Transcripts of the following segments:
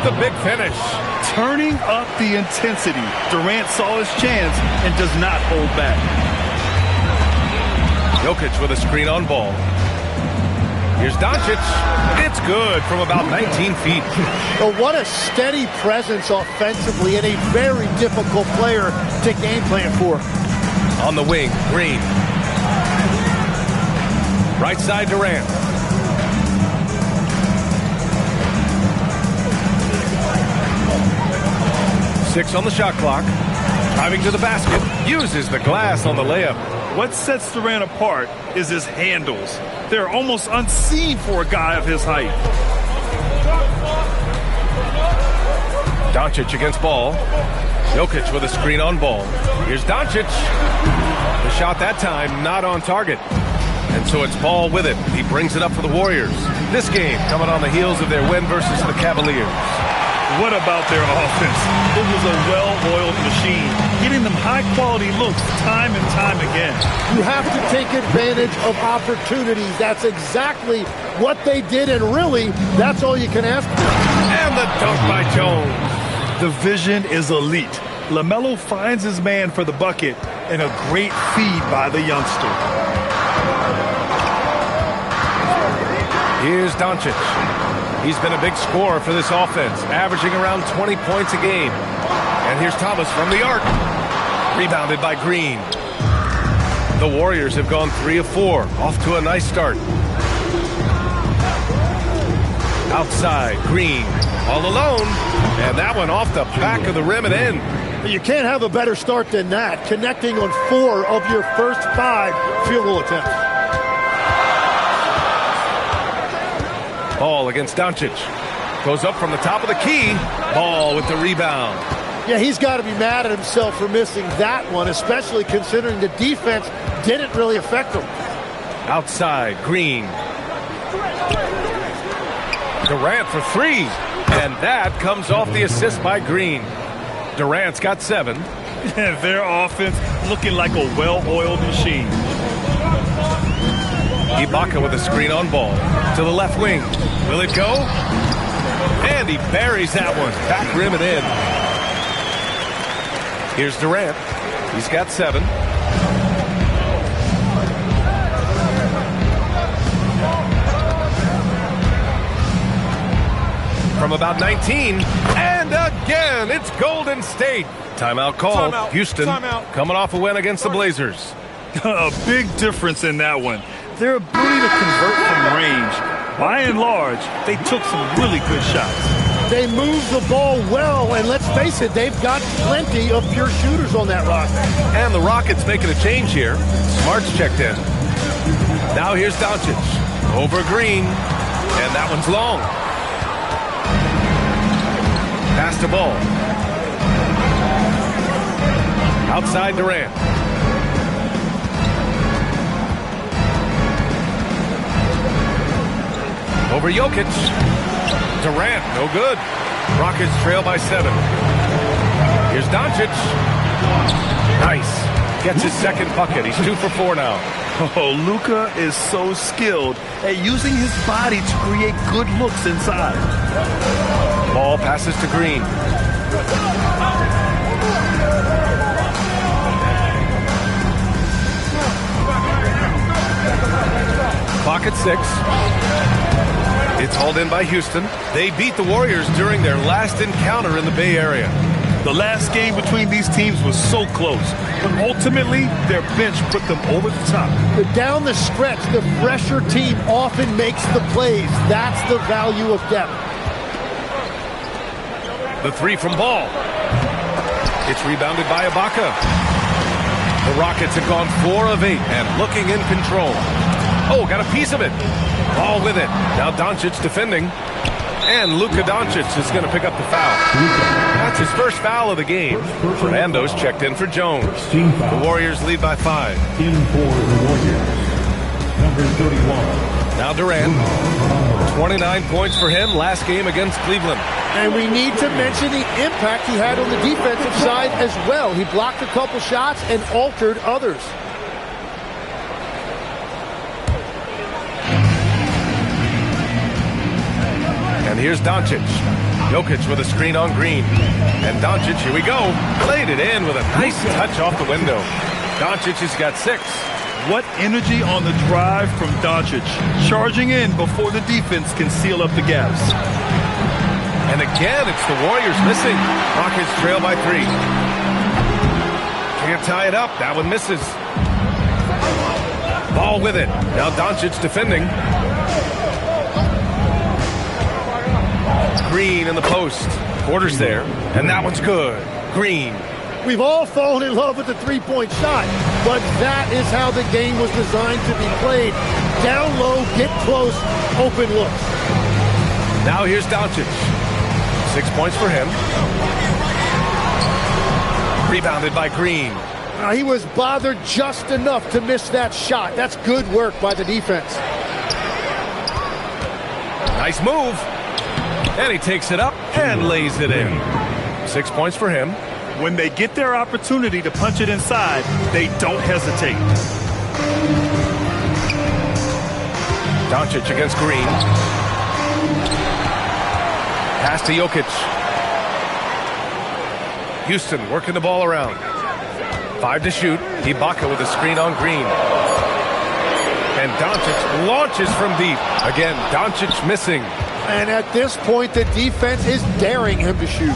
the big finish. Turning up the intensity. Durant saw his chance and does not hold back. Jokic with a screen on ball. Here's Doncic. It's good from about 19 feet. Well, what a steady presence offensively and a very difficult player to game plan for. On the wing, Green. Right side, Durant. Six on the shot clock. Driving to the basket. Uses the glass on the layup. What sets Durant apart is his handles. They're almost unseen for a guy of his height. Doncic against Ball. Jokic with a screen on Ball. Here's Doncic. The shot that time not on target. And so it's Ball with it. He brings it up for the Warriors. This game coming on the heels of their win versus the Cavaliers. What about their offense? It was a well-oiled machine, getting them high-quality looks time and time again. You have to take advantage of opportunities. That's exactly what they did, and really, that's all you can ask for. And the dunk by Jones. The vision is elite. LaMelo finds his man for the bucket, and a great feed by the youngster. Here's Doncic. He's been a big scorer for this offense, averaging around 20 points a game. And here's Thomas from the arc. Rebounded by Green. The Warriors have gone 3 of 4, off to a nice start. Outside, Green, all alone. And that one off the back of the rim and in. You can't have a better start than that, connecting on 4 of your first 5 field goal attempts. Ball against Doncic. Goes up from the top of the key. Ball with the rebound. Yeah, he's got to be mad at himself for missing that one, especially considering the defense didn't really affect him. Outside, Green. Durant for 3. And that comes off the assist by Green. Durant's got 7. Their offense looking like a well-oiled machine. Ibaka with a screen on Ball. To the left wing. Will it go? And he buries that one. Back rim and in. Here's Durant. He's got 7. From about 19. And again, it's Golden State. Timeout call. Timeout. Houston Timeout. coming off a win against the Blazers. A big difference in that one. Their ability to convert from range. By and large, they took some really good shots. They moved the ball well, and let's face it, they've got plenty of pure shooters on that roster. And the Rockets making a change here. Smart's checked in. Now here's Doncic. Over Green. And that one's long. Pass to Ball. Outside Durant. Over Jokic. Durant, no good. Rockets trail by 7. Here's Doncic. Nice. Gets his second bucket. He's 2 for 4 now. Oh, Luka is so skilled at using his body to create good looks inside. Ball passes to Green. Clock at 6. It's hauled in by Houston. They beat the Warriors during their last encounter in the Bay Area. The last game between these teams was so close, but ultimately their bench put them over the top. But down the stretch, the fresher team often makes the plays. That's the value of depth. The 3 from Ball. It's rebounded by Ibaka. The Rockets have gone 4 of 8 and looking in control. Oh, got a piece of it. Ball with it. Now Doncic defending. And Luka Doncic is going to pick up the foul. That's his first foul of the game. Fernando's checked in for Jones. The Warriors lead by 5. In for the Warriors, number 31. Now Durant. 29 points for him last game against Cleveland. And we need to mention the impact he had on the defensive side as well. He blocked a couple shots and altered others. And here's Doncic. Jokic with a screen on Green. And Doncic, here we go. Played it in with a nice touch off the window. Doncic has got 6. What energy on the drive from Doncic. Charging in before the defense can seal up the gaps. And again, it's the Warriors missing. Rockets trail by 3. Can't tie it up. That one misses. Ball with it. Now Doncic defending. Green in the post. Porter's there. And that one's good. Green. We've all fallen in love with the three-point shot, but that is how the game was designed to be played. Down low, get close, open looks. Now here's Doncic. 6 points for him. Rebounded by Green. He was bothered just enough to miss that shot. That's good work by the defense. Nice move. And he takes it up and lays it in. 6 points for him. When they get their opportunity to punch it inside, they don't hesitate. Doncic against Green. Pass to Jokic. Houston working the ball around. 5 to shoot. Ibaka with a screen on Green. And Doncic launches from deep. Again, Doncic missing. And at this point, the defense is daring him to shoot.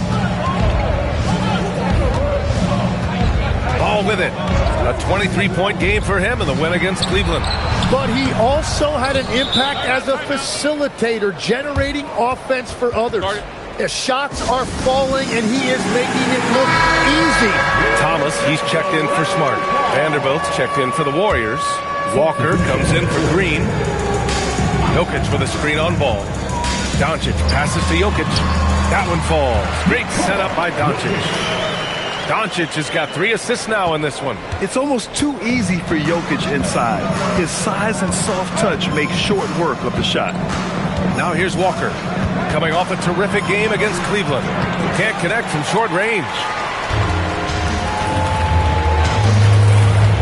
Ball with it. A 23-point game for him in the win against Cleveland. But he also had an impact as a facilitator, generating offense for others. The shots are falling, and he is making it look easy. Thomas, he's checked in for Smart. Vanderbilt's checked in for the Warriors. Walker comes in for Green. Jokic with a screen on Ball. Doncic passes to Jokic. That one falls. Great setup by Doncic. Doncic has got 3 assists now in this one. It's almost too easy for Jokic inside. His size and soft touch make short work of the shot. Now here's Walker, coming off a terrific game against Cleveland. Can't connect from short range.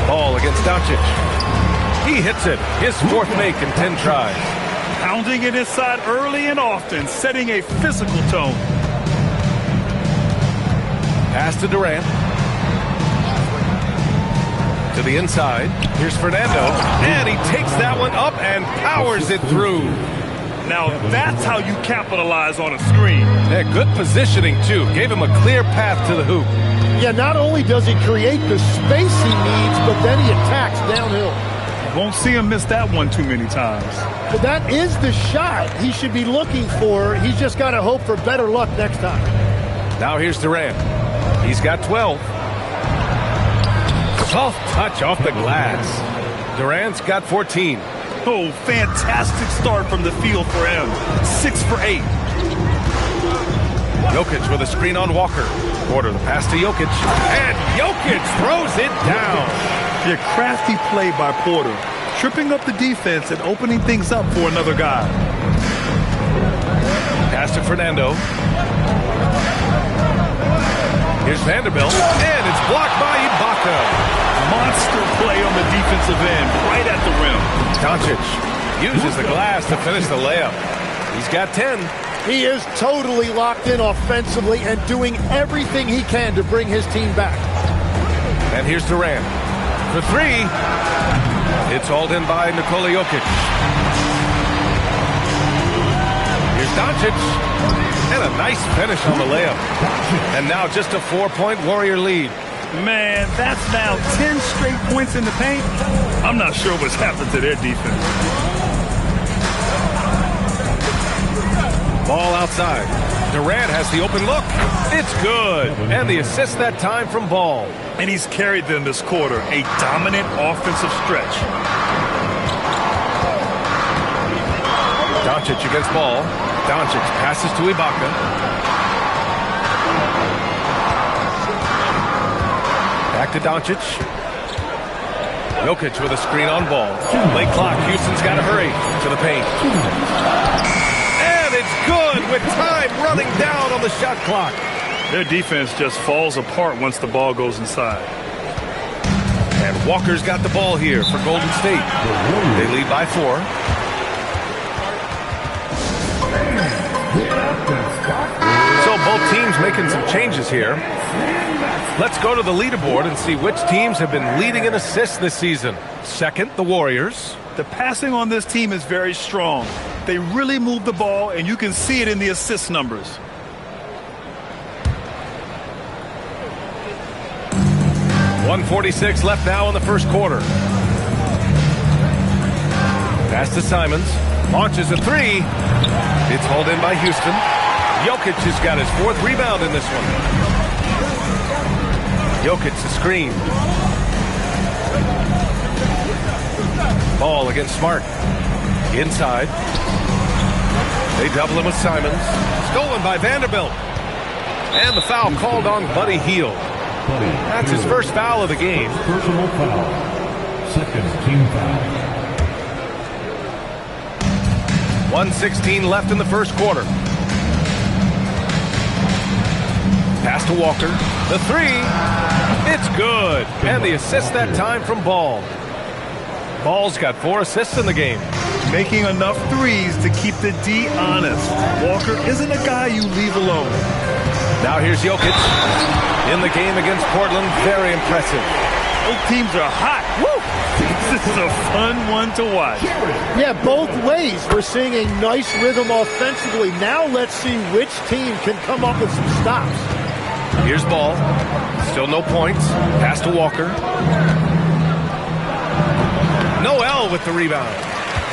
Ball against Doncic. He hits it. His 4th make in 10 tries. Pounding it inside early and often, setting a physical tone. Pass to Durant. To the inside. Here's Fernando. And he takes that one up and powers it through. Now that's how you capitalize on a screen. Yeah, good positioning, too. Gave him a clear path to the hoop. Yeah, not only does he create the space he needs, but then he attacks downhill. Won't see him miss that one too many times. But that is the shot he should be looking for. He's just got to hope for better luck next time. Now here's Durant. He's got 12. Soft touch off the glass. Durant's got 14. Oh, fantastic start from the field for him. 6 for 8. Jokic with a screen on Walker. Porter the pass to Jokic. And Jokic throws it down. A crafty play by Porter. Tripping up the defense and opening things up for another guy. Pass to Fernando. Here's Vanderbilt. And it's blocked by Ibaka. Monster play on the defensive end, right at the rim. Doncic uses the glass to finish the layup. He's got 10. He is totally locked in offensively and doing everything he can to bring his team back. And here's Durant. For 3. It's hauled in by Nikola Jokic. Here's Doncic. And a nice finish on the layup. And now just a 4-point Warrior lead. Man, that's now 10 straight points in the paint. I'm not sure what's happened to their defense. Ball outside. Durant has the open look. It's good. And the assist that time from Ball. And he's carried them this quarter. A dominant offensive stretch. Doncic against Ball. Doncic passes to Ibaka. Back to Doncic. Jokic with a screen on Ball. Late clock. Houston's got to hurry to the paint. And it's good with time running down on the shot clock. Their defense just falls apart once the ball goes inside. And Walker's got the ball here for Golden State. They lead by 4. So both teams making some changes here. Let's go to the leaderboard and see which teams have been leading in assists this season. Second, the Warriors. The passing on this team is very strong. They really move the ball, and you can see it in the assist numbers. .146 left now in the first quarter. Pass to Simons. Launches a three. It's hauled in by Houston. Jokic has got his fourth rebound in this one. Jokic the screen. Ball against Smart. Inside. They double him with Simons. Stolen by Vanderbilt. And the foul called on Buddy Hield. That's his first foul of the game. Personal foul. Second team foul. 1:16 left in the first quarter. Pass to Walker. The three. It's good. And the assist that time from Ball. Ball's got 4 assists in the game. Making enough threes to keep the D honest. Walker isn't a guy you leave alone. Now here's Jokic. In the game against Portland, very impressive. Both teams are hot. Woo! This is a fun one to watch. Yeah, both ways. We're seeing a nice rhythm offensively. Now let's see which team can come up with some stops. Here's Ball. Still no points. Pass to Walker. Noel with the rebound.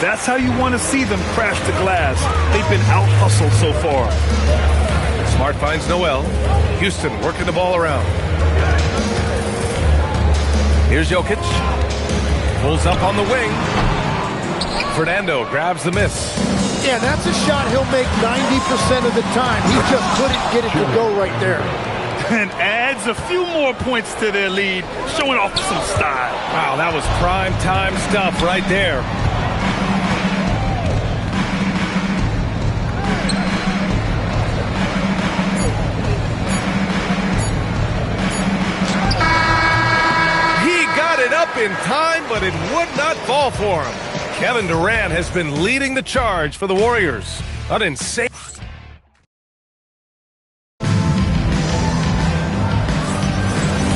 That's how you want to see them crash the glass. They've been out-hustled so far. Smart finds Noel. Houston working the ball around. Here's Jokic. Pulls up on the wing. Fernando grabs the miss. Yeah, that's a shot he'll make 90% of the time. He just couldn't get it to go right there. And adds a few more points to their lead, showing off some style. Wow, that was prime time stuff right there. He got it up in time, but it would not fall for him. Kevin Durant has been leading the charge for the Warriors. An insane...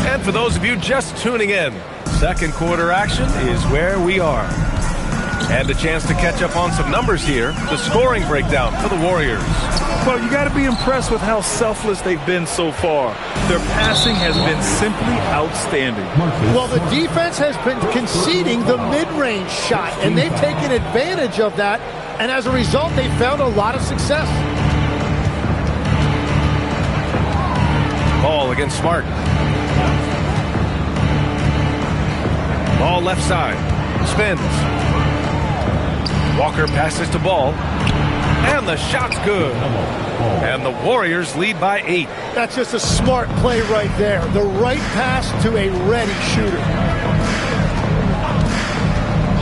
And for those of you just tuning in, second quarter action is where we are. And a chance to catch up on some numbers here. The scoring breakdown for the Warriors. Well, you got to be impressed with how selfless they've been so far. Their passing has been simply outstanding. Well, the defense has been conceding the mid-range shot, and they've taken advantage of that, and as a result, they found a lot of success. Ball against Smart. Ball left side. Spins. Walker passes to Ball. And the shot's good. And the Warriors lead by 8. That's just a smart play right there. The right pass to a ready shooter.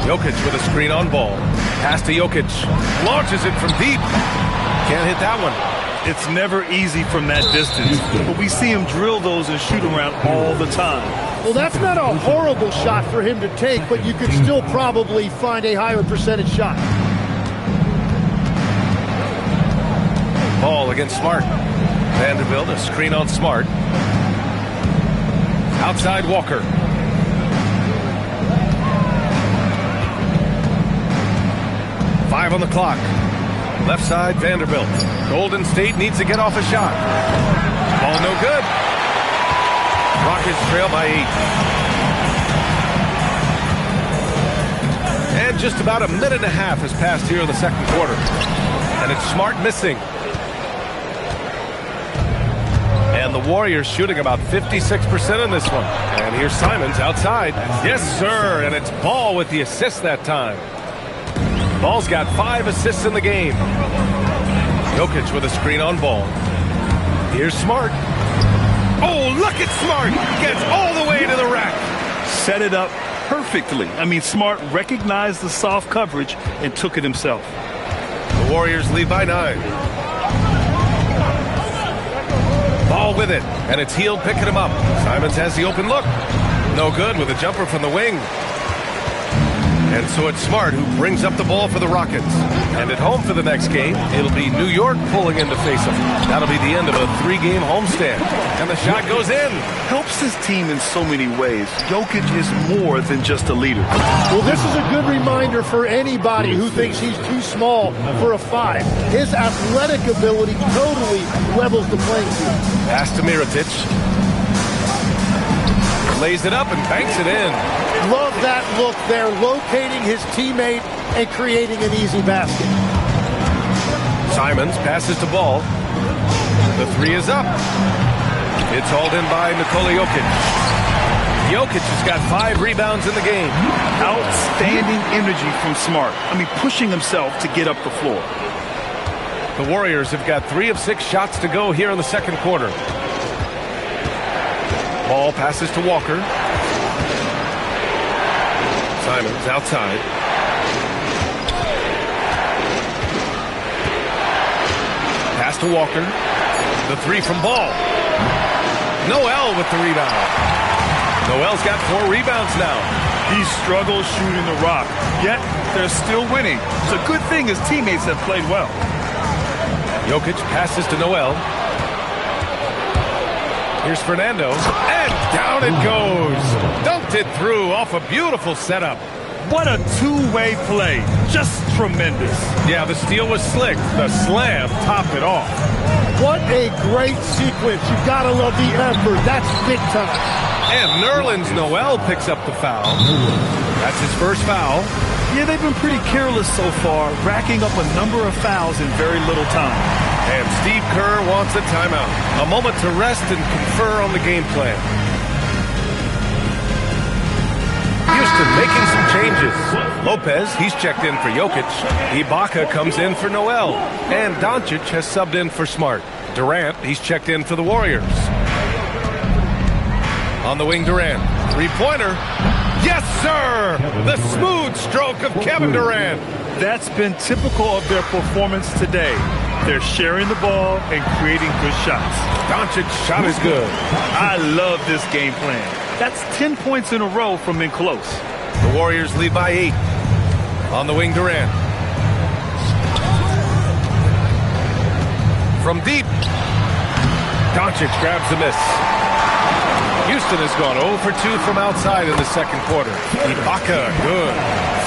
Jokic with a screen on Ball. Pass to Jokic. Launches it from deep. Can't hit that one. It's never easy from that distance, but we see him drill those and shoot around all the time. Well, that's not a horrible shot for him to take, but you could still probably find a higher percentage shot. Ball against Smart. Vanderbilt, a screen on Smart. Outside Walker. Five on the clock. Left side, Vanderbilt. Golden State needs to get off a shot. Ball no good. Rockets trail by 8. And just about a minute and a half has passed here in the second quarter. And it's Smart missing. And the Warriors shooting about 56% in this one. And here's Simons outside. Yes, sir. And it's Ball with the assist that time. Ball's got 5 assists in the game. Jokic with a screen on Ball. Here's Smart. Oh, look at Smart. Gets all the way to the rack. Set it up perfectly. I mean, Smart recognized the soft coverage and took it himself. The Warriors lead by 9. Ball with it, and it's Hield picking him up. Simons has the open look. No good with a jumper from the wing. And so it's Smart who brings up the ball for the Rockets. And at home for the next game, it'll be New York pulling in to face them. That'll be the end of a 3-game homestand. And the shot goes in. Helps his team in so many ways. Jokic is more than just a leader. Well, this is a good reminder for anybody who thinks he's too small for a 5. His athletic ability totally levels the playing field. Pass to Mirotic. Lays it up and banks it in. Love that look there, locating his teammate and creating an easy basket. Simons passes to Ball. The 3 is up. It's hauled in by Nikola Jokic. Jokic has got 5 rebounds in the game. Outstanding energy from Smart. I mean, pushing himself to get up the floor. The Warriors have got 3 of 6 shots to go here in the second quarter. Ball passes to Walker. Simons outside. Pass to Walker. The 3 from Ball. Noel with the rebound. Noel's got 4 rebounds now. He struggles shooting the rock, yet they're still winning. It's a good thing his teammates have played well. Jokic passes to Noel. Here's Fernando, and down it goes. Dunked it through off a beautiful setup. What a two-way play. Just tremendous. Yeah, the steal was slick. The slam topped it off. What a great sequence. You've got to love the effort. That's big time. And Nerlens Noel picks up the foul. That's his first foul. Yeah, they've been pretty careless so far, racking up a number of fouls in very little time. And Steve Kerr wants a timeout. A moment to rest and confer on the game plan. Houston making some changes. Lopez, he's checked in for Jokic. Ibaka comes in for Noel. And Doncic has subbed in for Smart. Durant, he's checked in for the Warriors. On the wing, Durant. 3-pointer. Yes, sir! The smooth stroke of Kevin Durant. That's been typical of their performance today. They're sharing the ball and creating good shots. Doncic's shot is good. I love this game plan. That's 10 points in a row from in close. The Warriors lead by 8. On the wing, Durant. From deep. Doncic grabs the miss. Houston has gone 0 for 2 from outside in the second quarter. Ibaka, good.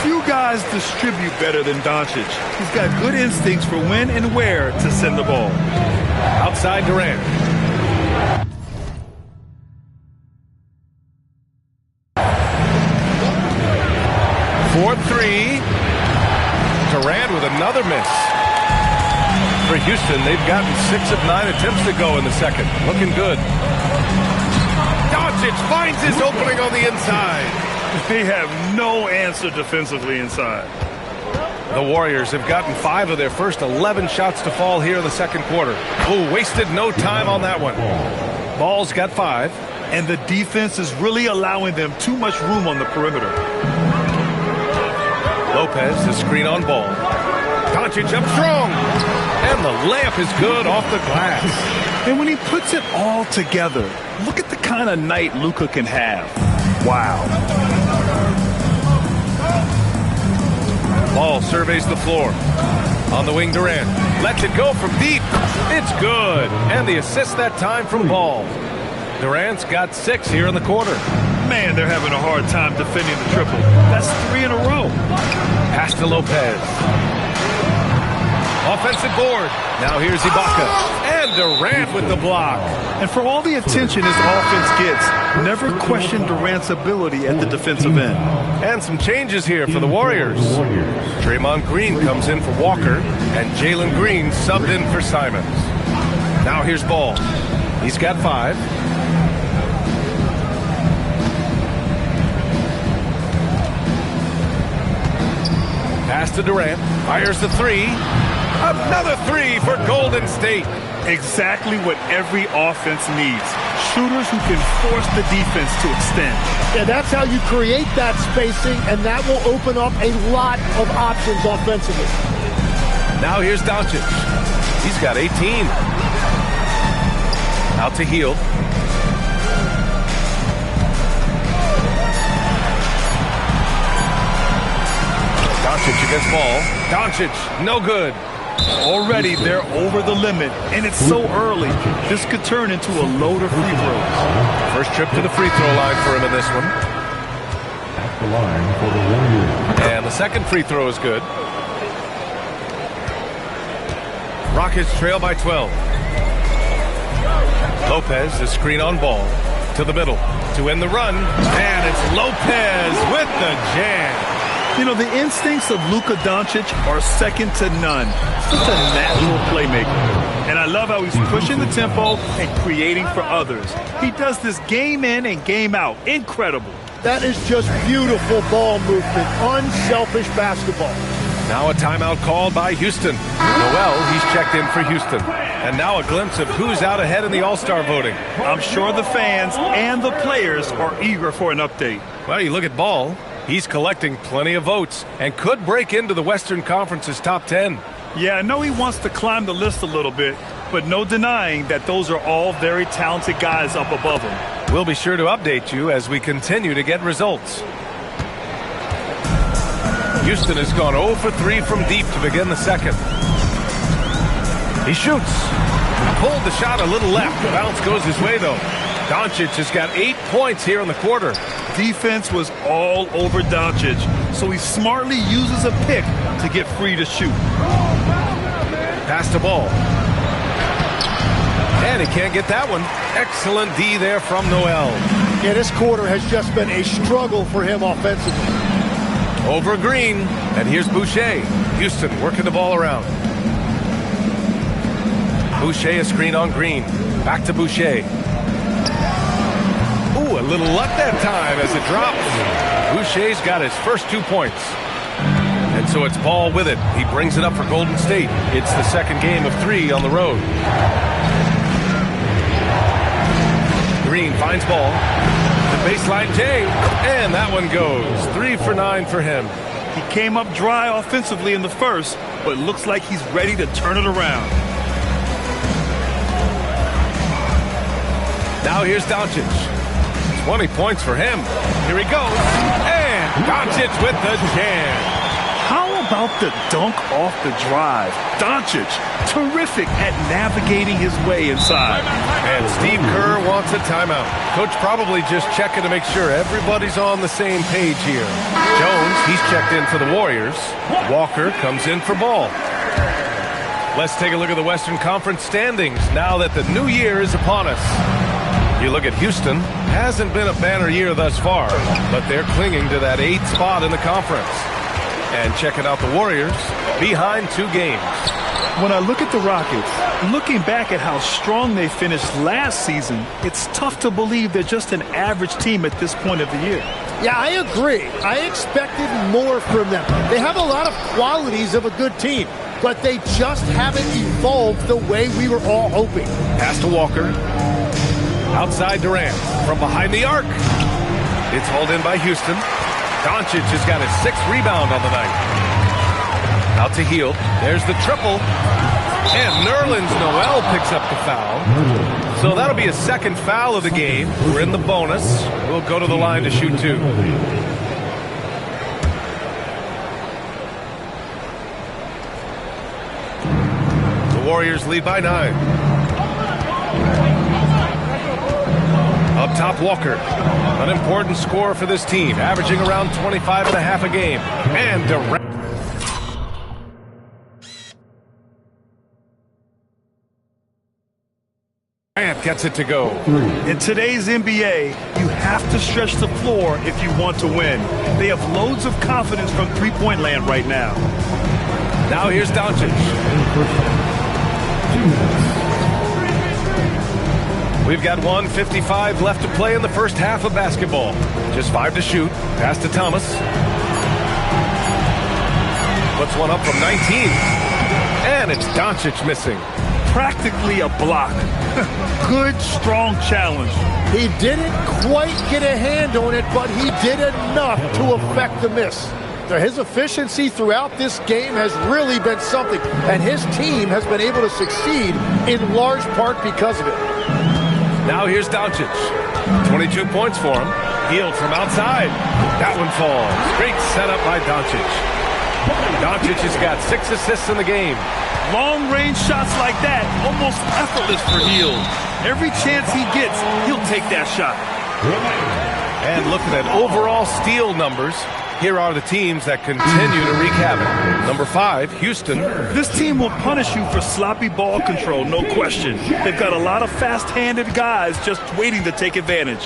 Few guys distribute better than Doncic. He's got good instincts for when and where to send the ball. Outside Durant. For 3. Durant with another miss. For Houston, they've gotten 6 of 9 attempts to go in the second. Looking good. Doncic finds his opening on the inside. They have no answer defensively inside. The Warriors have gotten 5 of their first 11 shots to fall here in the second quarter. Oh, wasted no time on that one. Ball's got 5. And the defense is really allowing them too much room on the perimeter. Lopez, the screen on Ball. Doncic up strong. And the layup is good off the glass. And when he puts it all together, look at the kind of night Luka can have. Wow. Ball surveys the floor. On the wing, Durant. Lets it go from deep. It's good. And the assist that time from Ball. Durant's got 6 here in the quarter. Man, they're having a hard time defending the triple. That's 3 in a row. Pass to Lopez. Offensive board. Now here's Ibaka. And Durant with the block. And for all the attention his offense gets, never question Durant's ability at the defensive end. And some changes here for the Warriors. Draymond Green comes in for Walker, and Jalen Green subbed in for Simons. Now here's Ball. He's got 5. Pass to Durant. Fires the 3. Another 3 for Golden State. Exactly what every offense needs. Shooters who can force the defense to extend. Yeah, that's how you create that spacing, and that will open up a lot of options offensively. Now here's Doncic. He's got 18. Out to Hield. Gets ball. Doncic, no good. Already they're over the limit, and it's so early. This could turn into a load of free throws. First trip to the free throw line for him in this one. At the line for the Warriors. And the second free throw is good. Rockets trail by 12. Lopez, the screen on ball. To the middle. To end the run. And it's Lopez with the jam. You know, the instincts of Luka Doncic are second to none. Such a natural playmaker. And I love how he's pushing the tempo and creating for others. He does this game in and game out. Incredible. That is just beautiful ball movement. Unselfish basketball. Now a timeout called by Houston. Noel, he's checked in for Houston. And now a glimpse of who's out ahead in the All-Star voting. I'm sure the fans and the players are eager for an update. Well, you look at Ball. He's collecting plenty of votes and could break into the Western Conference's top 10. Yeah, I know he wants to climb the list a little bit, but no denying that those are all very talented guys up above him. We'll be sure to update you as we continue to get results. Houston has gone 0 for 3 from deep to begin the second. He shoots. Pulled the shot a little left. The bounce goes his way, though. Doncic has got 8 points here in the quarter. Defense was all over Doncic, so he smartly uses a pick to get free to shoot. Pass the ball. And he can't get that one. Excellent D there from Noel. Yeah, this quarter has just been a struggle for him offensively. Over Green, and here's Boucher. Houston working the ball around. Boucher a screen on Green. Back to Boucher. Ooh, a little luck that time as it drops. Boucher's got his first 2 points. And so it's Ball with it. He brings it up for Golden State. It's the second game of 3 on the road. Green finds Ball. The baseline J. And that one goes. 3 for 9 for him. He came up dry offensively in the first, but looks like he's ready to turn it around. Now here's Doncic. 20 points for him. Here he goes. And Doncic with the jam. How about the dunk off the drive? Doncic, terrific at navigating his way inside. And Steve Kerr wants a timeout. Coach probably just checking to make sure everybody's on the same page here. Jones, he's checked in for the Warriors. Walker comes in for Ball. Let's take a look at the Western Conference standings now that the new year is upon us. You look at Houston, hasn't been a banner year thus far, but they're clinging to that 8th spot in the conference. And checking out the Warriors, behind 2 games. When I look at the Rockets, looking back at how strong they finished last season, it's tough to believe they're just an average team at this point of the year. Yeah, I agree. I expected more from them. They have a lot of qualities of a good team, but they just haven't evolved the way we were all hoping. Pass to Walker. Outside Durant. From behind the arc. It's hauled in by Houston. Doncic has got his 6th rebound on the night. Out to Hield. There's the triple. And Nerlens Noel picks up the foul. So that'll be a second foul of the game. We're in the bonus. We'll go to the line to shoot 2. The Warriors lead by 9. Up top, Walker. An important scorer for this team, averaging around 25.5 a game. And Durant. Durant gets it to go. In today's NBA, you have to stretch the floor if you want to win. They have loads of confidence from three-point land right now. Now here's Doncic. We've got 1:55 left to play in the first half of basketball. Just 5 to shoot. Pass to Thomas. Puts one up from 19. And it's Doncic missing. Practically a block. Good, strong challenge. He didn't quite get a hand on it, but he did enough to affect the miss. His efficiency throughout this game has really been something, and his team has been able to succeed in large part because of it. Now here's Doncic. 22 points for him. Hield from outside. That one falls. Great setup by Doncic. Doncic has got 6 assists in the game. Long-range shots like that, almost effortless for Hield. Every chance he gets, he'll take that shot. And looking at overall steal numbers, here are the teams that continue to wreak havoc. Number 5, Houston. This team will punish you for sloppy ball control, no question. They've got a lot of fast-handed guys just waiting to take advantage.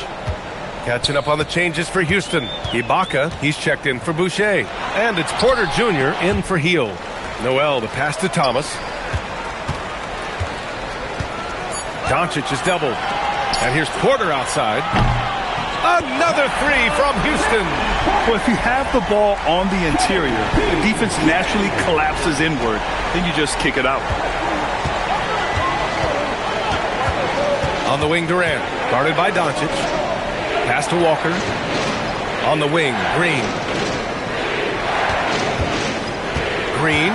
Catching up on the changes for Houston. Ibaka, he's checked in for Boucher. And it's Porter Jr. in for Hield. Noel, the pass to Thomas. Doncic is doubled. And here's Porter outside. Another 3 from Houston. Well, if you have the ball on the interior, the defense naturally collapses inward. Then you just kick it out. On the wing, Durant. Guarded by Doncic. Pass to Walker. On the wing, Green. Green.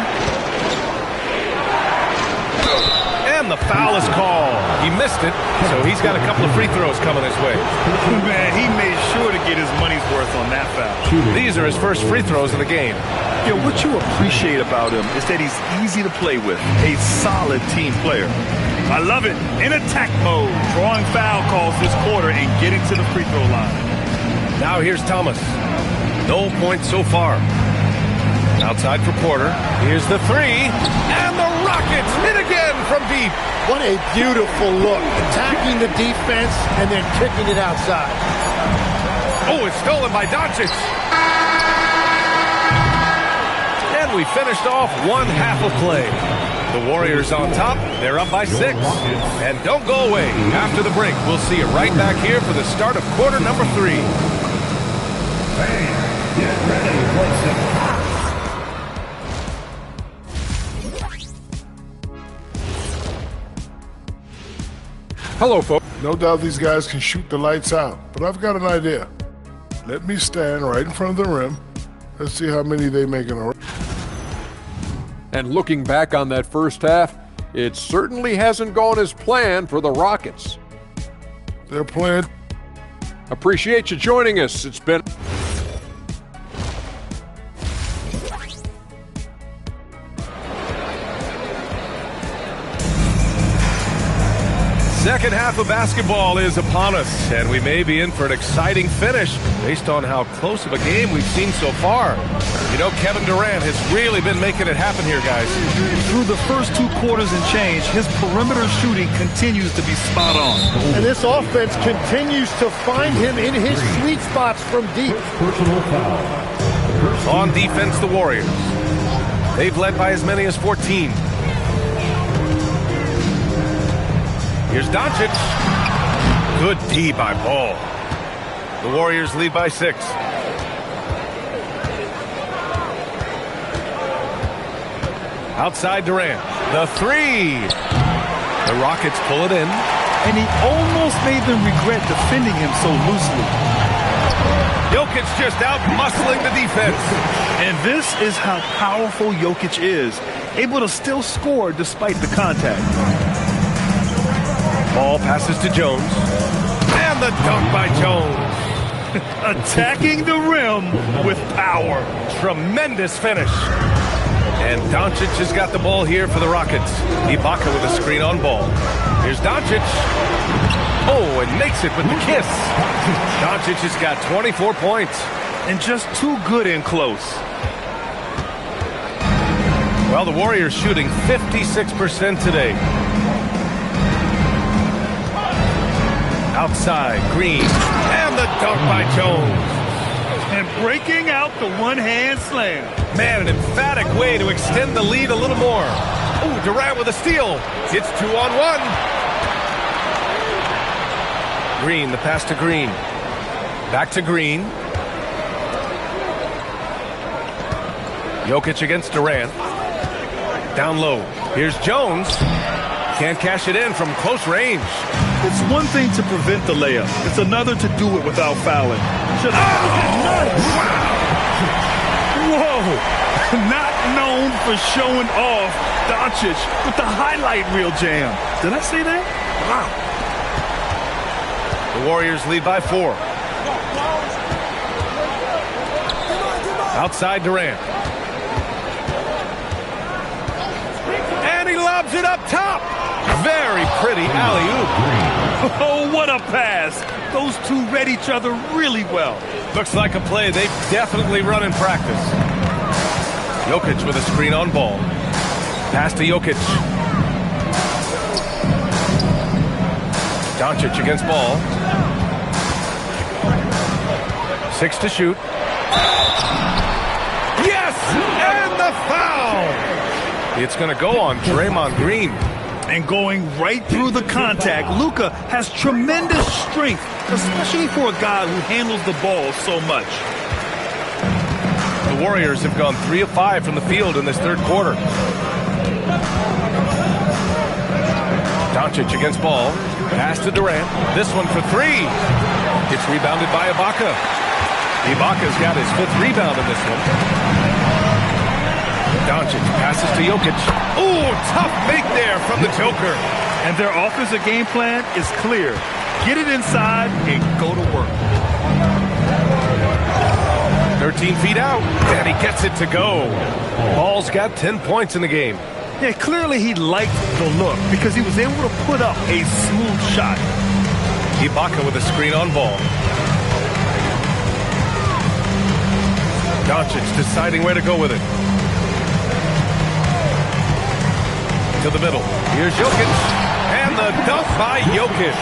And the foul is called. He missed it, so he's got a couple of free throws coming his way. Man, he made sure to get his money's worth on that foul. These are his first free throws of the game. You know, what you appreciate about him is that he's easy to play with, a solid team player. I love it. In attack mode, drawing foul calls this quarter and getting to the free throw line. Now here's Thomas. No points so far. Outside for Porter. Here's the 3. And the Rockets hit again from deep. What a beautiful look. Attacking the defense and then kicking it outside. Oh, it's stolen by Doncic. And we finished off one half of play. The Warriors on top. They're up by 6. And don't go away. After the break, we'll see you right back here for the start of quarter number 3. Fans, get ready for some. Hello, folks. No doubt these guys can shoot the lights out, but I've got an idea. Let me stand right in front of the rim. Let's see how many they make in a row. And looking back on that first half, it certainly hasn't gone as planned for the Rockets. They're playing. Appreciate you joining us. It's been... Second half of basketball is upon us, and we may be in for an exciting finish based on how close of a game we've seen so far. You know, Kevin Durant has really been making it happen here, guys. Through the first 2 quarters and change, his perimeter shooting continues to be spot on. And this offense continues to find him in his sweet spots from deep. Personal foul. On defense, the Warriors. They've led by as many as 14. Here's Doncic. Good D by Ball. The Warriors lead by 6. Outside Durant. The 3. The Rockets pull it in. And he almost made them regret defending him so loosely. Jokic just out muscling the defense. And this is how powerful Jokic is, able to still score despite the contact. Ball passes to Jones. And the dunk by Jones. Attacking the rim with power. Tremendous finish. And Doncic has got the ball here for the Rockets. Ibaka with a screen on Ball. Here's Doncic. Oh, and makes it with the kiss. Doncic has got 24 points. And just too good in close. Well, the Warriors shooting 56% today. Outside, Green, and the dunk by Jones. And breaking out the one-hand slam. Man, an emphatic way to extend the lead a little more. Oh, Durant with a steal. It's 2-on-1. Green, the pass to Green. Back to Green. Jokic against Durant. Down low. Here's Jones. Can't cash it in from close range. It's one thing to prevent the layup. It's another to do it without fouling. Nice. Whoa. Not known for showing off, Doncic with the highlight reel jam. Did I say that? Wow. The Warriors lead by 4. Outside Durant. top. Very pretty alley-oop. Oh, what a pass. Those two read each other really well. Looks like a play they've definitely run in practice. Jokic with a screen on ball. Pass to Jokic. Doncic against ball. 6 to shoot. Yes! And the foul! It's going to go on Draymond Green. And going right through the contact, Luka has tremendous strength, especially for a guy who handles the ball so much. The Warriors have gone 3 of 5 from the field in this third quarter. Doncic against ball. Pass to Durant. This one for 3. It's rebounded by Ibaka. Ibaka's got his 5th rebound in this one. Doncic passes to Jokic. Ooh, tough make there from the Joker. And their offensive game plan is clear. Get it inside and go to work. 13 feet out, and he gets it to go. Ball's got 10 points in the game. Yeah, clearly he liked the look because he was able to put up a smooth shot. Ibaka with a screen on ball. Doncic deciding where to go with it. To the middle. Here's Jokic. And the dunk by Jokic.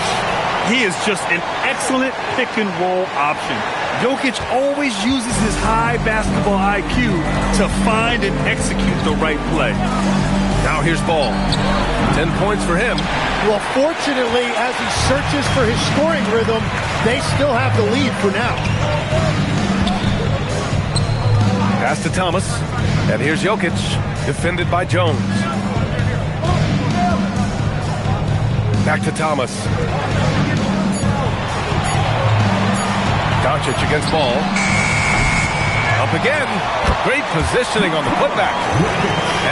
He is just an excellent pick-and-roll option. Jokic always uses his high basketball IQ to find and execute the right play. Now here's Ball. 10 points for him. Well, fortunately, as he searches for his scoring rhythm, they still have the lead for now. Pass to Thomas. And here's Jokic. Defended by Jones. Back to Thomas. Doncic against Ball. Up again. Great positioning on the putback.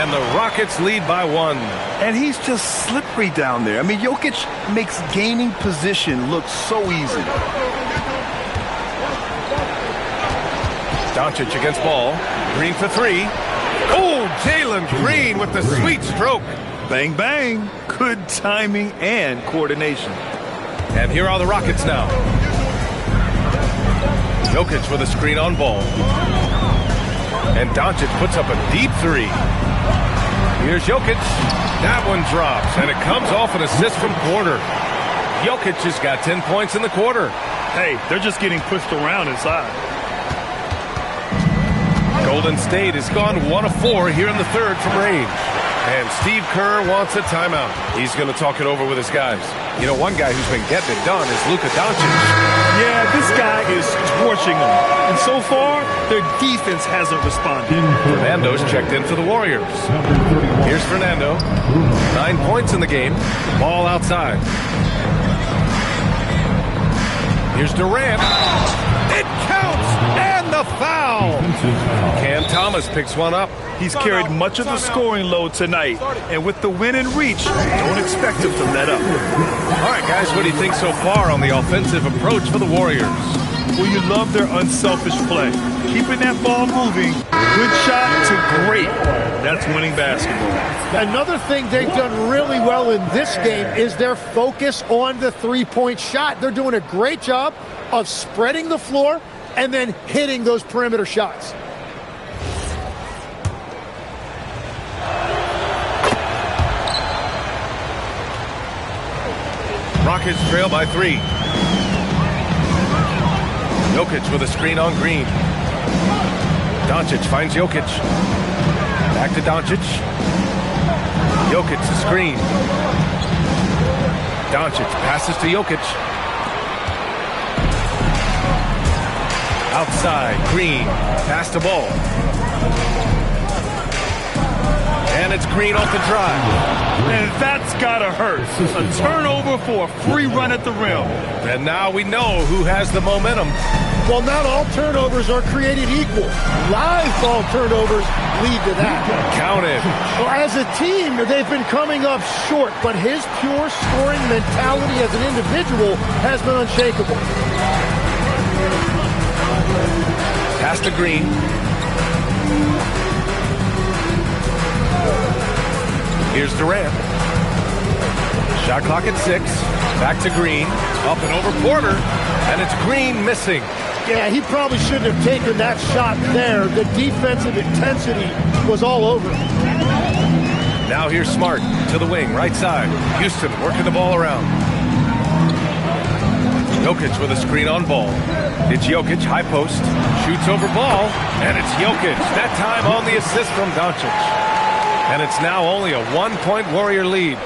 And the Rockets lead by 1. And he's just slippery down there. I mean, Jokic makes gaining position look so easy. Doncic against Ball. Green for 3. Oh, Jalen Green with the sweet stroke. Bang, bang. Good timing and coordination. And here are the Rockets now. Jokic with a screen on Ball. And Doncic puts up a deep 3. Here's Jokic. That one drops, and it comes off an assist from Porter. Jokic has got 10 points in the quarter. Hey, they're just getting pushed around inside. Golden State has gone 1 of 4 here in the third from range. And Steve Kerr wants a timeout. He's going to talk it over with his guys. You know, one guy who's been getting it done is Luka Doncic. Yeah, this guy is torching them. And so far, their defense hasn't responded. Fernando's checked in for the Warriors. Here's Fernando. 9 points in the game. Ball outside. Here's Durant. It counts! And the foul! Cam Thomas picks one up. He's carried much of the scoring load tonight. And with the win in reach, don't expect him to let up. All right, guys, what do you think so far on the offensive approach for the Warriors? Well, you love their unselfish play. Keeping that ball moving, good shot to great. That's winning basketball. Another thing they've done really well in this game is their focus on the three-point shot. They're doing a great job of spreading the floor and then hitting those perimeter shots. Rockets trail by 3. Jokic with a screen on Green. Doncic finds Jokic. Back to Doncic. Jokic the screen. Doncic passes to Jokic. Outside, Green. Pass the ball. And it's Green off the drive. And that's gotta hurt. A turnover for a free run at the rim. And now we know who has the momentum. Well, not all turnovers are created equal. Live ball turnovers lead to that. Count it. Well, as a team, they've been coming up short, but his pure scoring mentality as an individual has been unshakable. Pass to Green. Here's Durant. Shot clock at 6. Back to Green. Up and over Porter. And it's Green missing. Yeah, he probably shouldn't have taken that shot there. The defensive intensity was all over. Now here's Smart to the wing, right side. Houston working the ball around. Jokic with a screen on ball. It's Jokic, high post. Shoots over ball. And it's Jokic. That time on the assist from Doncic. And it's now only a 1-point Warrior lead.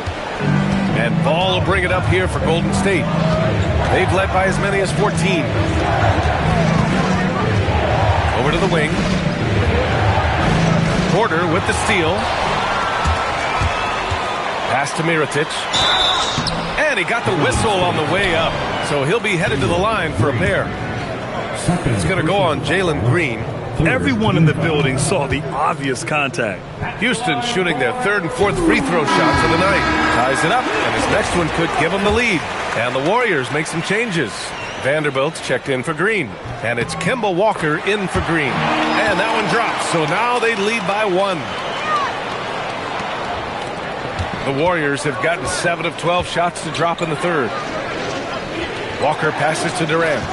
And Ball will bring it up here for Golden State. They've led by as many as 14. Over to the wing. Porter with the steal. Pass to Mirotic. And he got the whistle on the way up. So he'll be headed to the line for a pair. It's going to go on Jalen Green. Everyone in the building saw the obvious contact. Houston shooting their third and fourth free throw shots of the night. Ties it up, and his next one could give him the lead. And the Warriors make some changes. Vanderbilt's checked in for Green. And it's Kemba Walker in for Green. And that one drops, so now they lead by 1. The Warriors have gotten 7 of 12 shots to drop in the third. Walker passes to Durant.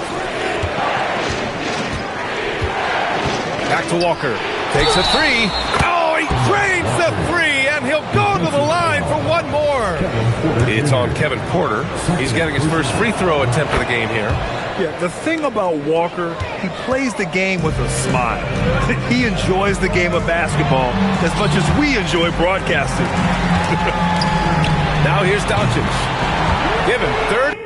Back to Walker. Takes a 3. Oh, he drains the 3, and he'll go to the line for one more. It's on Kevin Porter. He's getting his first free throw attempt of the game here. Yeah, the thing about Walker, he plays the game with a smile. He enjoys the game of basketball as much as we enjoy broadcasting. Now here's Doncic. Give him third.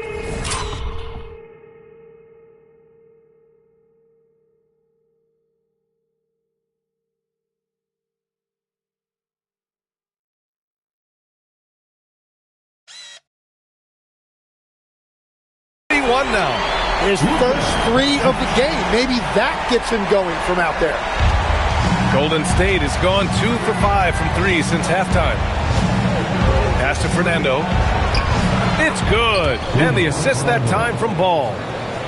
Now. His first 3 of the game. Maybe that gets him going from out there. Golden State has gone 2 for 5 from 3 since halftime. Pass to Fernando. It's good. And the assist that time from Ball.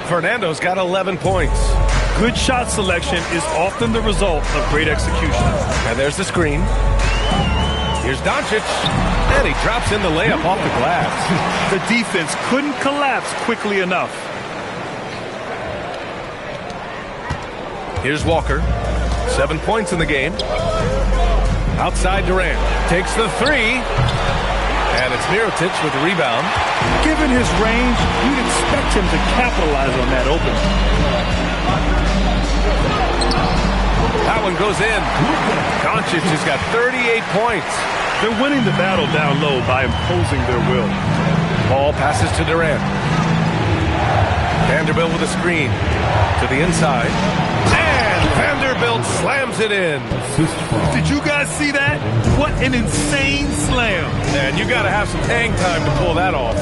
Fernando's got 11 points. Good shot selection is often the result of great execution. And there's the screen. Here's Doncic. And he drops in the layup off the glass. The defense couldn't collapse quickly enough. Here's Walker. 7 points in the game. Outside Durant. Takes the 3. And it's Mirotic with the rebound. Given his range, you'd expect him to capitalize on that opening. That one goes in. Doncic has got 38 points. They're winning the battle down low by imposing their will. Ball passes to Durant. Vanderbilt with a screen to the inside. And Vanderbilt slams it in. Did you guys see that? What an insane slam. And you got to have some hang time to pull that off.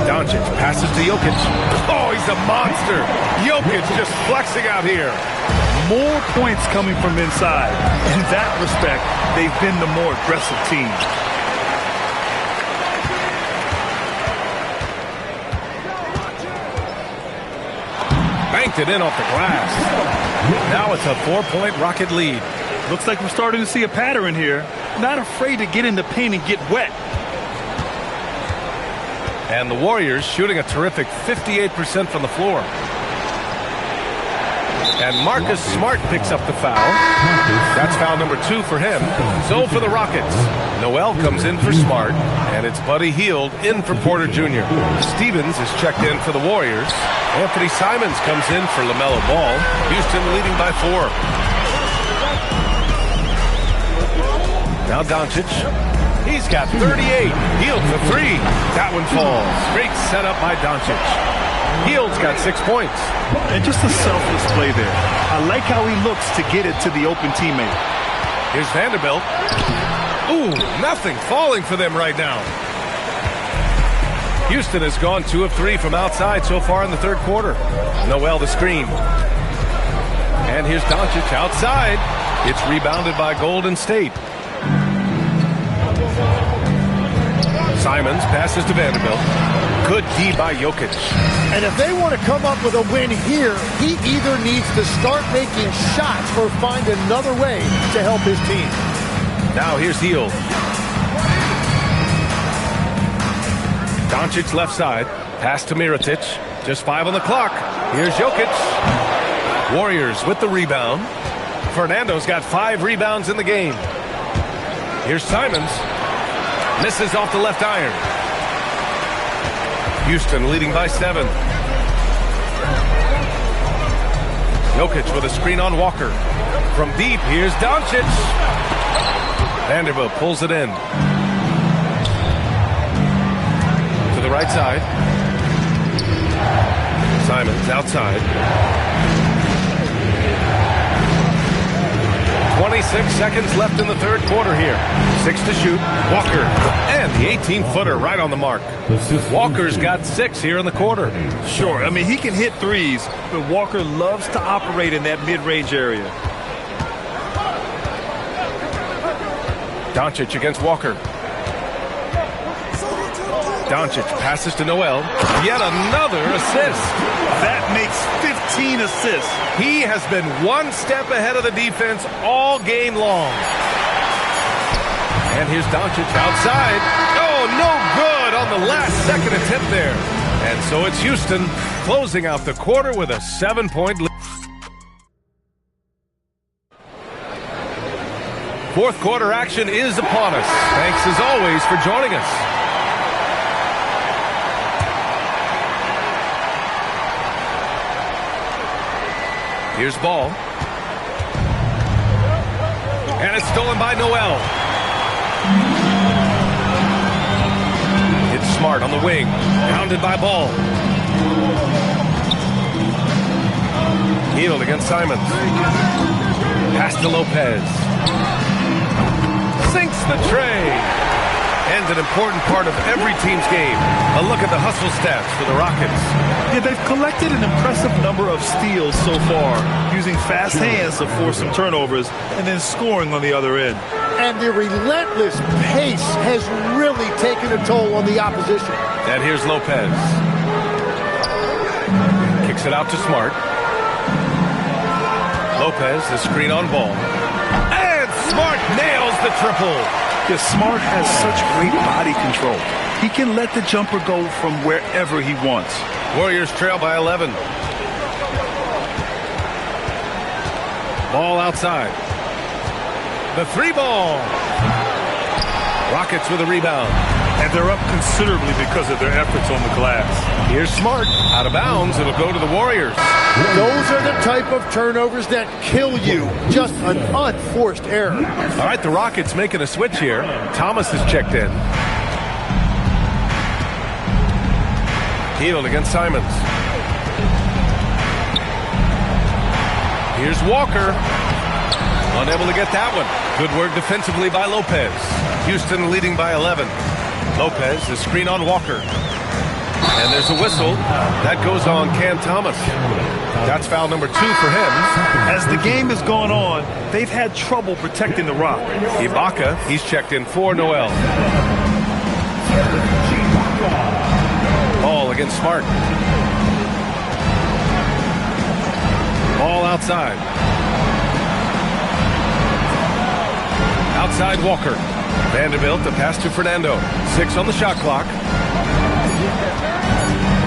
Doncic passes to Jokic. Oh, he's a monster. Jokic just flexing out here. More points coming from inside. In that respect, they've been the more aggressive team. Banked it in off the glass. Now it's a 4-point Rocket lead. Looks like we're starting to see a pattern here. Not afraid to get in the paint and get wet. And the Warriors shooting a terrific 58% from the floor. And Marcus Smart picks up the foul. That's foul number 2 for him. So for the Rockets, Noel comes in for Smart, and it's Buddy Hield in for Porter Jr. Stevens is checked in for the Warriors. Anthony Simons comes in for LaMelo Ball. Houston leading by 4. Now Doncic. He's got 38. Hield for 3. That one falls. Great setup by Doncic. Hield's got 6 points. And just a selfless play there. I like how he looks to get it to the open teammate. Here's Vanderbilt. Ooh, nothing falling for them right now. Houston has gone 2 of 3 from outside so far in the third quarter. Noel the screen. And here's Doncic outside. It's rebounded by Golden State. Simons passes to Vanderbilt. Good D by Jokic. And if they want to come up with a win here, he either needs to start making shots or find another way to help his team. Now here's Hield. Doncic left side. Pass to Mirotic. Just 5 on the clock. Here's Jokic. Warriors with the rebound. Fernando's got 5 rebounds in the game. Here's Simons. Misses off the left iron. Houston leading by 7. Jokic with a screen on Walker. From deep, here's Doncic. Vanderbilt pulls it in. To the right side. Simons outside. 26 seconds left in the third quarter here. 6 to shoot. Walker. And the 18-footer right on the mark. Walker's got 6 here in the quarter. Sure, I mean, he can hit threes, but Walker loves to operate in that mid-range area. Doncic against Walker. Doncic passes to Noel. Yet another assist. That makes 15 assists. He has been one step ahead of the defense all game long. And here's Doncic outside. Oh, no good on the last second attempt there. And so it's Houston closing out the quarter with a 7-point lead. Fourth quarter action is upon us. Thanks as always for joining us. Here's Ball. And it's stolen by Noel. It's Smart on the wing. Pounded by Ball. Hield against Simons. Pass to Lopez. Sinks the tray. And an important part of every team's game. A look at the hustle stats for the Rockets. Yeah, they've collected an impressive number of steals so far, using fast hands to force some turnovers and then scoring on the other end. And the relentless pace has really taken a toll on the opposition. And here's Lopez. Kicks it out to Smart. Lopez, the screen on Ball. And Smart nails the triple. Yeah, Smart has such great body control. He can let the jumper go from wherever he wants. Warriors trail by 11. Ball outside. The 3 ball. Rockets with a rebound. And they're up considerably because of their efforts on the glass. Here's Smart. Out of bounds. It'll go to the Warriors. Those are the type of turnovers that kill you. Just an unforced error. All right, the Rockets making a switch here. Thomas is checked in. Hield against Simons. Here's Walker. Unable to get that one. Good work defensively by Lopez. Houston leading by 11. Lopez, the screen on Walker. And there's a whistle. That goes on Cam Thomas. That's foul number 2 for him. As the game has gone on, they've had trouble protecting the rock. Ibaka, he's checked in for Noel. Ball against Smart. Ball outside. Outside Walker. Vanderbilt, the pass to Fernando. 6 on the shot clock.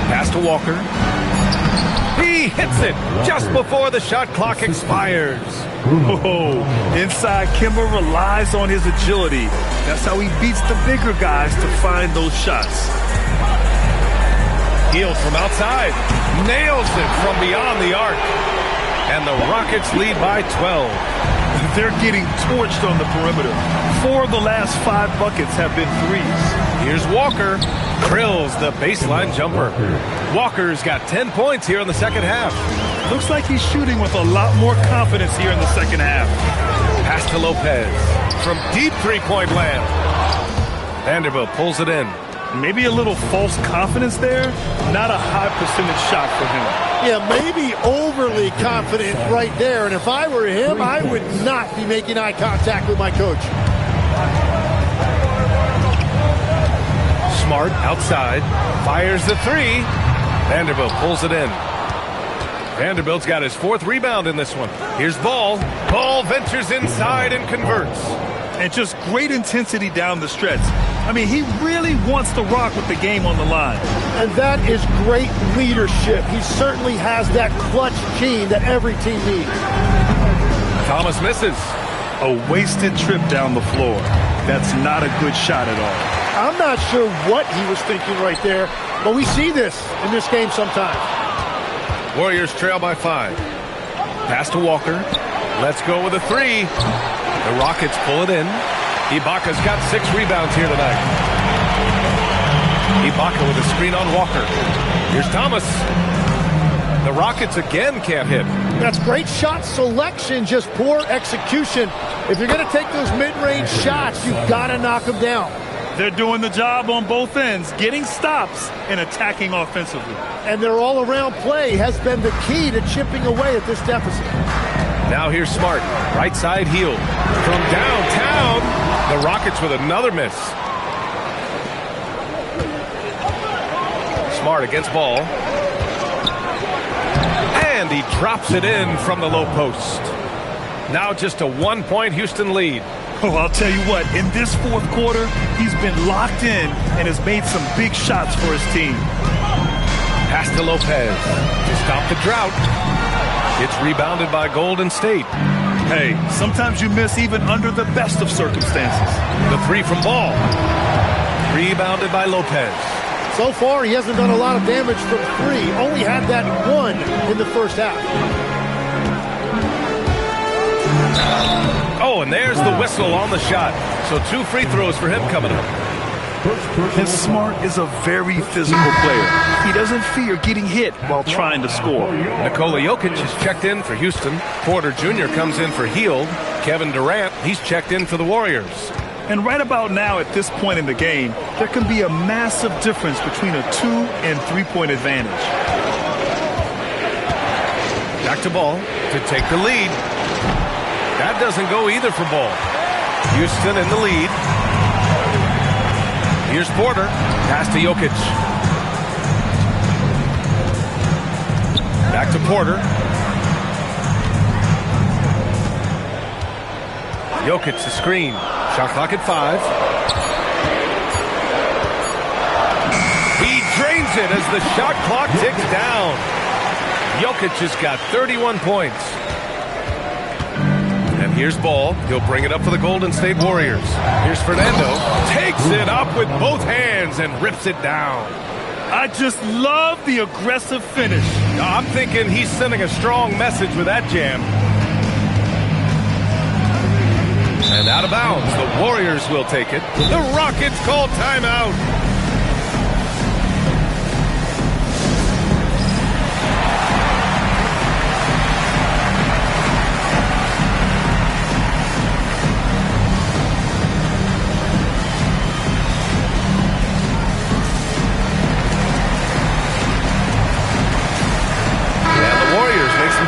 Pass to Walker. He hits it just before the shot clock expires. Whoa. Inside, Kimber relies on his agility. That's how he beats the bigger guys to find those shots. Hield from outside. Nails it from beyond the arc. And the Rockets lead by 12. They're getting torched on the perimeter. 4 of the last 5 buckets have been threes. Here's Walker. Drills the baseline jumper. Walker's got 10 points here in the second half. Looks like he's shooting with a lot more confidence here in the second half. Pass to Lopez. From deep three-point land. Vanderbilt pulls it in. Maybe a little false confidence there. Not a high percentage shot for him. Yeah, maybe overly confident right there. And if I were him, I would not be making eye contact with my coach. Smart outside. Fires the 3. Vanderbilt pulls it in. Vanderbilt's got his 4th rebound in this one. Here's Ball. Ball ventures inside and converts. And just great intensity down the stretch. I mean, he really wants to rock with the game on the line. And that is great leadership. He certainly has that clutch gene that every team needs. Thomas misses. A wasted trip down the floor. That's not a good shot at all. I'm not sure what he was thinking right there, but we see this in this game sometimes. Warriors trail by 5. Pass to Walker. Let's go with a 3. The Rockets pull it in. Ibaka's got 6 rebounds here tonight. Ibaka with a screen on Walker. Here's Thomas. The Rockets again can't hit. That's great shot selection, just poor execution. If you're going to take those mid-range shots, you've got to knock them down. They're doing the job on both ends, getting stops and attacking offensively. And their all-around play has been the key to chipping away at this deficit. Now here's Smart. Right side heel. From downtown, the Rockets with another miss. Smart against ball. And he drops it in from the low post. Now just a 1-point Houston lead. Oh, I'll tell you what, in this fourth quarter, he's been locked in and has made some big shots for his team. Pass to Lopez to stop the drought. It's rebounded by Golden State. Hey, sometimes you miss even under the best of circumstances. The 3 from Ball. Rebounded by Lopez. So far, he hasn't done a lot of damage from 3. Only had that 1 in the first half. Oh, and there's the whistle on the shot. So 2 free throws for him coming up. And Smart is a very physical player. He doesn't fear getting hit while trying to score. Nikola Jokic is checked in for Houston. Porter Jr. comes in for Hield. Kevin Durant, he's checked in for the Warriors. And right about now, at this point in the game, there can be a massive difference between a 2- and 3-point advantage. Back to Ball to take the lead. That doesn't go either for Ball. Houston in the lead. Here's Porter. Pass to Jokic. Back to Porter. Jokic the screen. Shot clock at 5. He drains it as the shot clock ticks down. Jokic has got 31 points. And here's Ball. He'll bring it up for the Golden State Warriors. Here's Fernando. Takes it up with both hands and rips it down. I just love the aggressive finish. I'm thinking he's sending a strong message with that jam. And out of bounds, the Warriors will take it. The Rockets call timeout.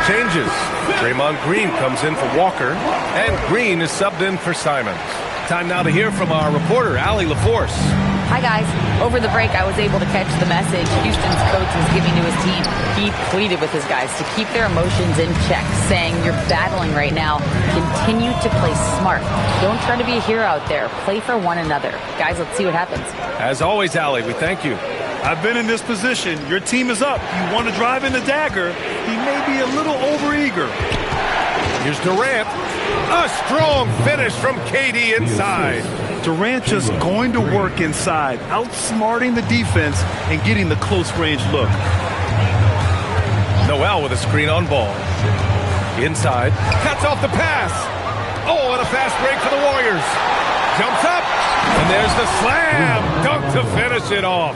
Changes. Draymond Green comes in for Walker, and Green is subbed in for Simons. Time now to hear from our reporter, Allie LaForce. Hi, guys. Over the break, I was able to catch the message Houston's coach was giving to his team. He pleaded with his guys to keep their emotions in check, saying, "You're battling right now. Continue to play smart. Don't try to be a hero out there. Play for one another." Guys, let's see what happens. As always, Allie, we thank you. I've been in this position. Your team is up. You want to drive in the dagger. He may be a little overeager. Here's Durant. A strong finish from KD inside. Durant just going to work inside, outsmarting the defense and getting the close-range look. Noel with a screen on Ball. Inside. Cuts off the pass. Oh, and a fast break for the Warriors. Jumps up. And there's the slam. Dunk to finish it off.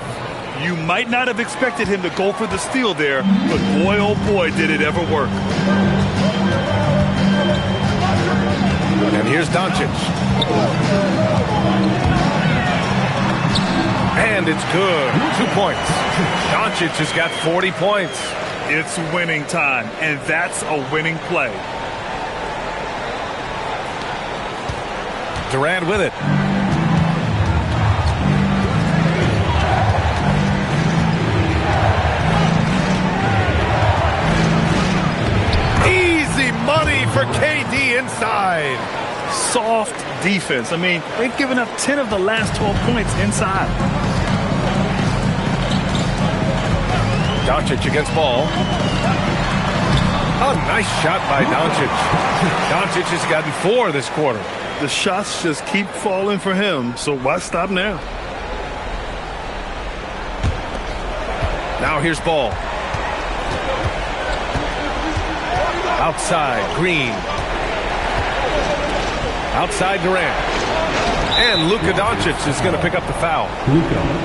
You might not have expected him to go for the steal there, but boy, oh boy, did it ever work. And here's Doncic. And it's good. 2 points. Doncic has got 40 points. It's winning time, and that's a winning play. Durant with it. Easy money for KD inside. Soft, defense. I mean, they've given up 10 of the last 12 points inside. Doncic against ball. Oh, nice shot by Doncic. Doncic has gotten 4 this quarter. The shots just keep falling for him, so why stop now? Now here's ball. Outside, Green. Outside, Durant. And Luka Doncic is going to pick up the foul.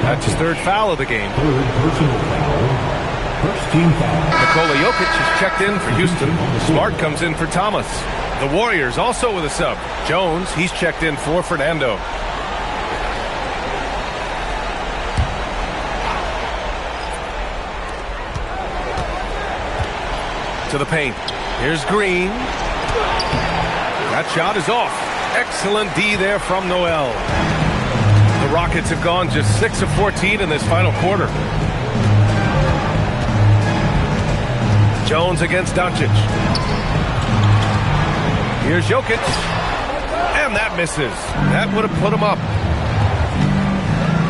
That's his 3rd foul of the game. 3rd personal foul. First team foul. Nikola Jokic is checked in for Houston. Smart comes in for Thomas. The Warriors also with a sub. Jones, he's checked in for Fernando. To the paint. Here's Green. That shot is off. Excellent D there from Noel. The Rockets have gone just 6 of 14 in this final quarter. Jones against Doncic. Here's Jokic. And that misses. That would have put him up.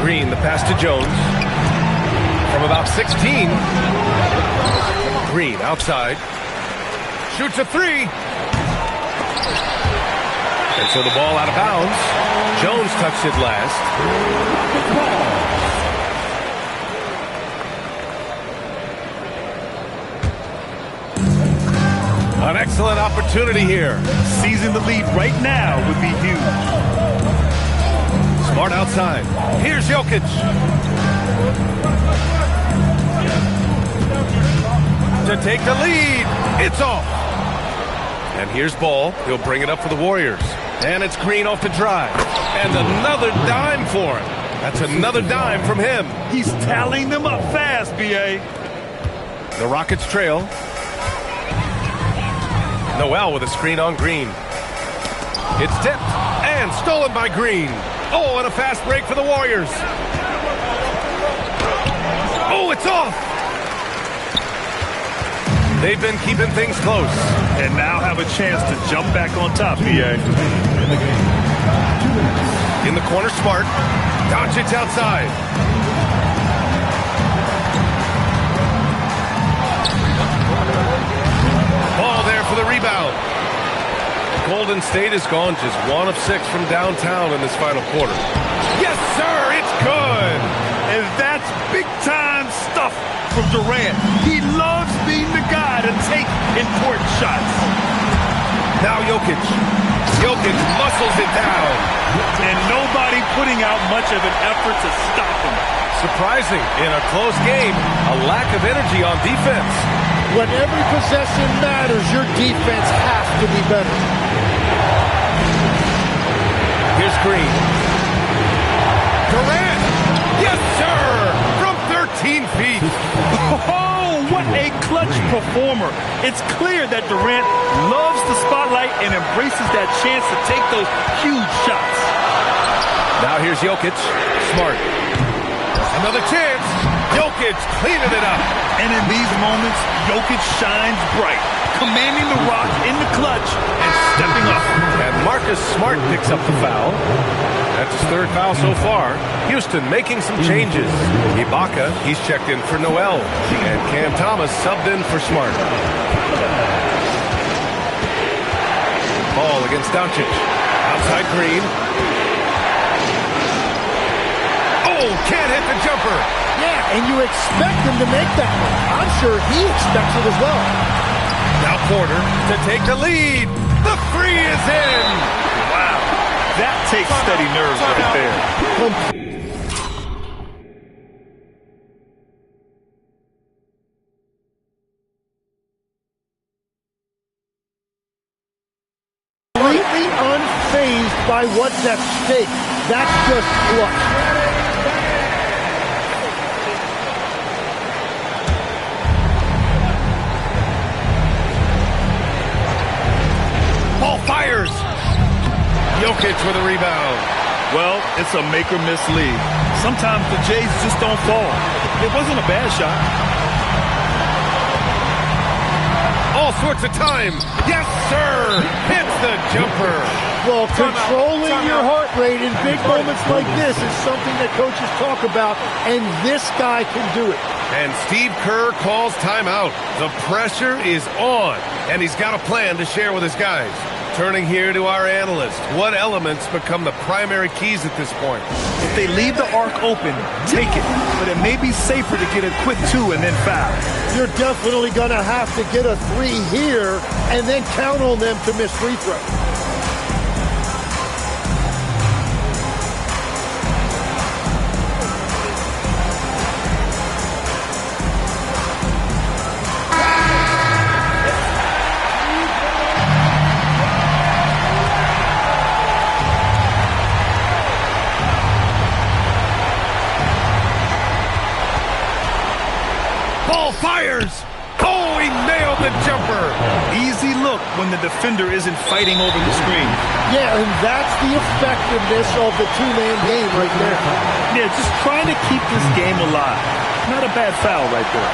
Green, the pass to Jones. From about 16. Green outside. Shoots a 3. And so the ball out of bounds. Jones touched it last. An excellent opportunity here. Seizing the lead right now would be huge. Smart outside. Here's Jokic. To take the lead. It's off. And here's Ball. He'll bring it up for the Warriors. And it's Green off the drive. And another dime for him. That's another dime from him. He's tallying them up fast, B.A. The Rockets trail. Noel with a screen on Green. It's tipped and stolen by Green. Oh, and a fast break for the Warriors. Oh, it's off. They've been keeping things close. And now have a chance to jump back on top, B.A. In the corner, Smart. Doncic outside. Ball there for the rebound. Golden State has gone just 1 of 6 from downtown in this final quarter. Yes, sir, it's good. And that's big-time stuff from Durant. He loves being the guy to take important shots. Now Jokic. Jokic muscles it down. And nobody putting out much of an effort to stop him. Surprising, in a close game, a lack of energy on defense. When every possession matters, your defense has to be better. Here's Green. Durant. Yes, sir. From 13 feet. Oh, what a clutch performer. It's clear that Durant loves the spotlight and embraces that chance to take those huge shots. Now here's Jokic. Smart. Another chance. Jokic cleaning it up. And in these moments, Jokic shines bright, commanding the rock in the clutch and stepping up. And Marcus Smart picks up the foul. That's his 3rd foul so far. Houston making some changes. Ibaka, he's checked in for Noel. And Cam Thomas subbed in for Smart. Ball against Doncic. Outside Green. Oh, can't hit the jumper. Yeah, and you expect him to make that one. I'm sure he expects it as well. Now Porter to take the lead. The 3 is in. Wow, that takes steady nerves right there. Completely unfazed by what's at stake. That's just clutch. Fires. Jokic with a rebound. Well, it's a make-or-miss league. Sometimes the Jays just don't fall. It wasn't a bad shot. all sorts of time. Yes, sir. Hits the jumper. Well, controlling your heart rate in big moments like this is something that coaches talk about, and this guy can do it. And Steve Kerr calls timeout. The pressure is on, and he's got a plan to share with his guys. Turning here to our analyst, what elements become the primary keys at this point? If they leave the arc open, take it. But it may be safer to get a quick 2 and then foul. You're definitely going to have to get a 3 here and then count on them to miss free throws. Fires! Oh, he nailed the jumper! Easy look when the defender isn't fighting over the screen. Yeah, and that's the effectiveness of the two-man game right there. Yeah, just trying to keep this game alive. Not a bad foul right there.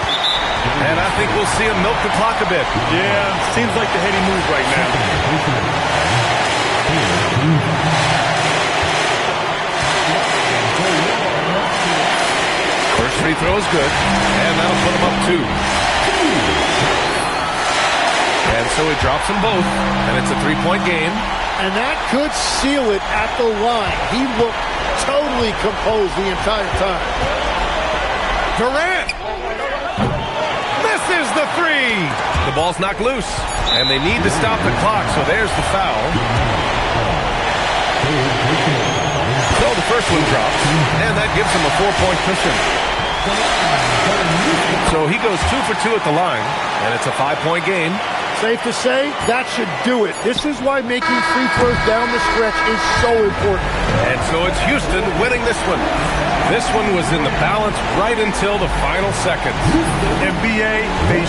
And I think we'll see him milk the clock a bit. Yeah, seems like the heady move right now. First free throw is good, and that'll put him up 2. And so he drops them both, and it's a 3-point game. And that could seal it at the line. He looked totally composed the entire time. Durant misses the 3. The ball's knocked loose, and they need to stop the clock, so there's the foul. So the first one drops, and that gives him a 4-point cushion. So he goes 2 for 2 at the line, and it's a 5-point game. Safe to say, that should do it. This is why making free throws down the stretch is so important. And so it's Houston winning this one. This one was in the balance right until the final seconds. NBA, they